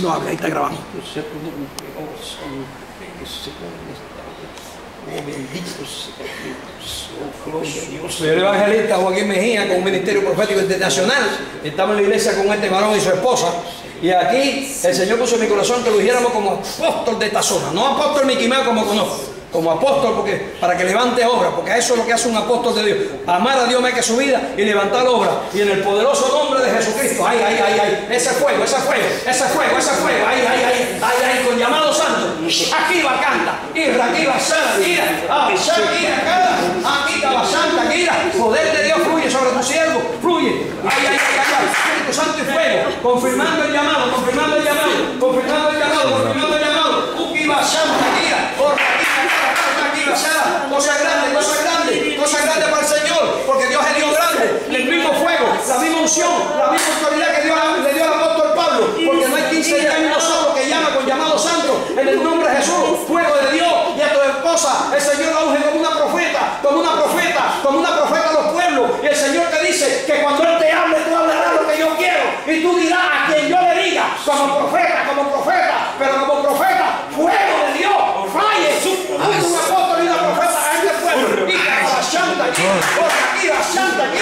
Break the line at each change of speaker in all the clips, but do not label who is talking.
No habla, ahí está grabando. Soy el evangelista Joaquín Mejía con un ministerio profético internacional. Estamos en la iglesia con este varón y su esposa. Y aquí el Señor puso en mi corazón que lo dijéramos como apóstol de esta zona. No apóstol Mickey Mouse como conozco. Como apóstol, porque, para que levante obra, porque eso es lo que hace un apóstol de Dios. Amar a Dios más que su vida y levantar obra. Y en el poderoso nombre de Jesucristo, ay, ay, ay, ay, ese fuego, ese fuego, ese fuego, ese fuego, ay, ay, ay, ay, ay, con llamado santo. Aquí va canta, irra, aquí va sana, ira, ira, cada, aquí va santa, ira, poder de Dios fluye sobre tu siervo, fluye, ay, ay, ay, ay, Espíritu Santo y fuego, confirmando el llamado, confirmando el llamado, confirmando el llamado, confirmando el llamado, aquí va santa, ira, cosas grandes, cosas grandes, cosas grandes para el Señor, porque Dios es Dios grande, el mismo fuego, la misma unción, la misma autoridad que Dios le dio al apóstol Pablo, porque no hay 15 días en uno solo que llama con llamado santo, en el nombre de Jesús, fuego de Dios, y a tu esposa, el Señor la unge como una profeta, como una profeta, como una profeta a los pueblos, y el Señor te dice que cuando Él te hable, tú hablarás lo que yo quiero, y tú dirás a quien yo le diga, como profeta, pero como profeta, fuego de Dios, fire, un apóstol y una profeta a este pueblo, y la santa aquí, la santa aquí,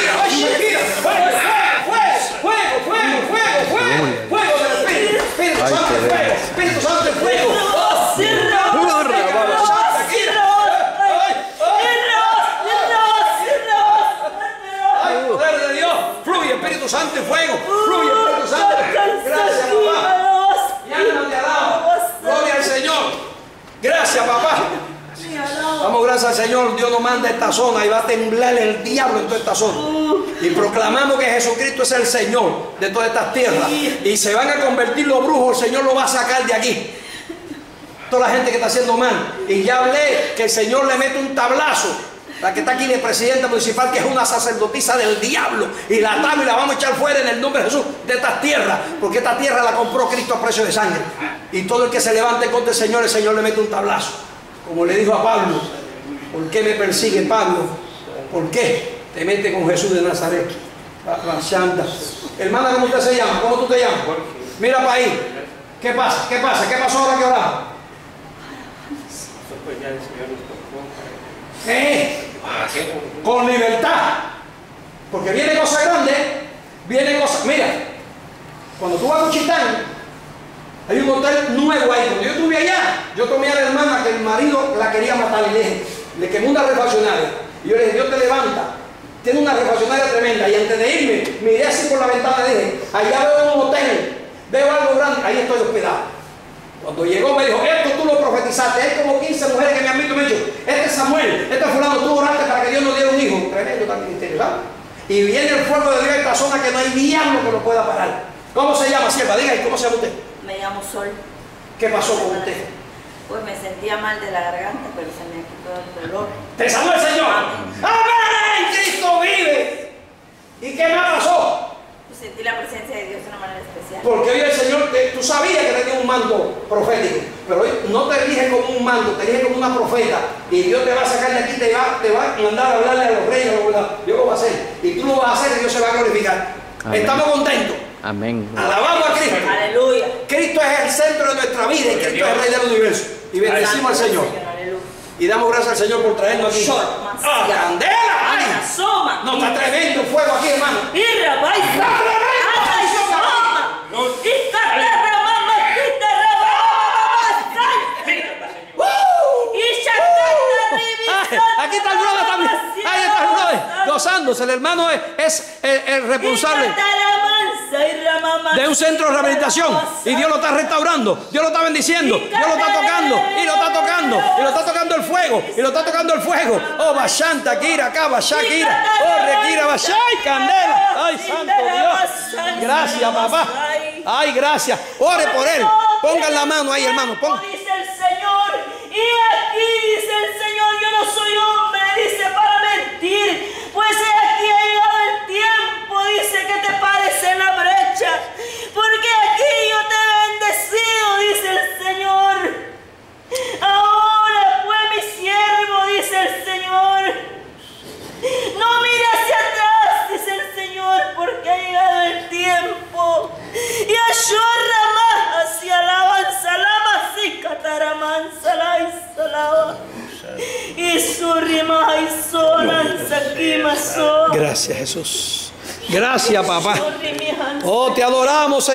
fuego del Espíritu, Espíritu Santo de fuego, Espíritu Santo de fuego, poder de Dios, fluye Espíritu Santo y fuego, fluye Espíritu Santo, gracias papá, y alma te alaba, gloria al Señor, gracias papá. Damos gracias al Señor. Dios nos manda a esta zona y va a temblar el diablo en toda esta zona. Y proclamamos que Jesucristo es el Señor de todas estas tierras. Y se van a convertir los brujos. El Señor los va a sacar de aquí. Toda la gente que está haciendo mal. Y ya hablé que el Señor le mete un tablazo. La que está aquí de presidenta municipal, que es una sacerdotisa del diablo. Y la atamos y la vamos a echar fuera en el nombre de Jesús de estas tierras. Porque esta tierra la compró Cristo a precio de sangre. Y todo el que se levante contra el Señor le mete un tablazo. Como le dijo a Pablo, ¿por qué me persigue Pablo? ¿Por qué te mete con Jesús de Nazaret? La santa. Hermana, ¿cómo usted se llama? ¿Cómo tú te llamas? Mira para ahí. ¿Qué pasa? ¿Qué pasa? ¿Qué pasó ahora que oramos? Con libertad. Porque viene cosas grandes, viene cosas. Mira, cuando tú vas a Cochitán, hay un hotel nuevo ahí. Cuando yo estuve allá, yo tomé a la hermana que el marido la quería matar y le dije, le quemó una refaccionaria. Y yo le dije, Dios te levanta. Tiene una refaccionaria tremenda. Y antes de irme, miré así por la ventana y dije, allá veo un hotel, veo algo grande, ahí estoy hospedado. Cuando llegó me dijo, esto tú lo profetizaste. Hay como 15 mujeres que me han visto y me han dicho, este es Samuel, este es fulano, tú oraste para que Dios nos diera un hijo. Tremendo tal ministerio, ¿sabes? Y viene el fuego de Dios en esta zona que no hay diablo que lo pueda parar. ¿Cómo se llama, sierva? Diga, ¿y cómo se llama usted?
Me llamo Sol.
¿Qué pasó con usted?
Pues me sentía mal de la garganta, pero se me quitó el dolor.
¡Te sanó el Señor! ¡Amén! ¡Cristo vive! ¿Y qué más pasó?
Pues sentí la presencia de Dios de una manera especial.
Porque hoy el Señor, tú sabías que tenía un manto profético, pero hoy no te elige como un manto, te elige como una profeta. Y Dios te va a sacar de aquí, te va a mandar a hablarle a los reyes, Dios lo va a hacer. Y tú lo vas a hacer y Dios se va a glorificar. Amén. Estamos contentos.
Amén.
Alabamos a Cristo.
Aleluya.
Cristo es el centro de nuestra vida y Cristo es el Rey del universo. Y bendecimos al Señor. Y damos gracias al Señor por traernos aquí. ¡Ah, candela! ¡Ay! No, está tremendo el fuego aquí, hermano. ¡Está tremendo! Aquí está el brother también. Ahí está el brother. Gozándose. El hermano es el responsable de un centro de rehabilitación. Y Dios lo está restaurando. Dios lo está bendiciendo. Dios lo está tocando. Y lo está tocando. Y lo está tocando el fuego. Y lo está tocando el fuego. Oh, Bashanta, Kira, acá, Bashakira. Oh, Rekira, Bashay, candela. Ay, santo Dios. Gracias, papá. Ay, gracias. Ore por él. Pongan la mano ahí, hermano.
Dice el Señor. Y aquí dice el Señor, yo no soy hombre, dice, para mentir. Pues aquí ha llegado el tiempo, dice, que te pares en la brecha. Porque aquí yo te he bendecido, dice el Señor. Ahora fue mi siervo, dice el Señor. No mire hacia atrás, dice el Señor, porque ha llegado el tiempo
Gracias, Jesús. Gracias, papá. Oh, te adoramos, Señor.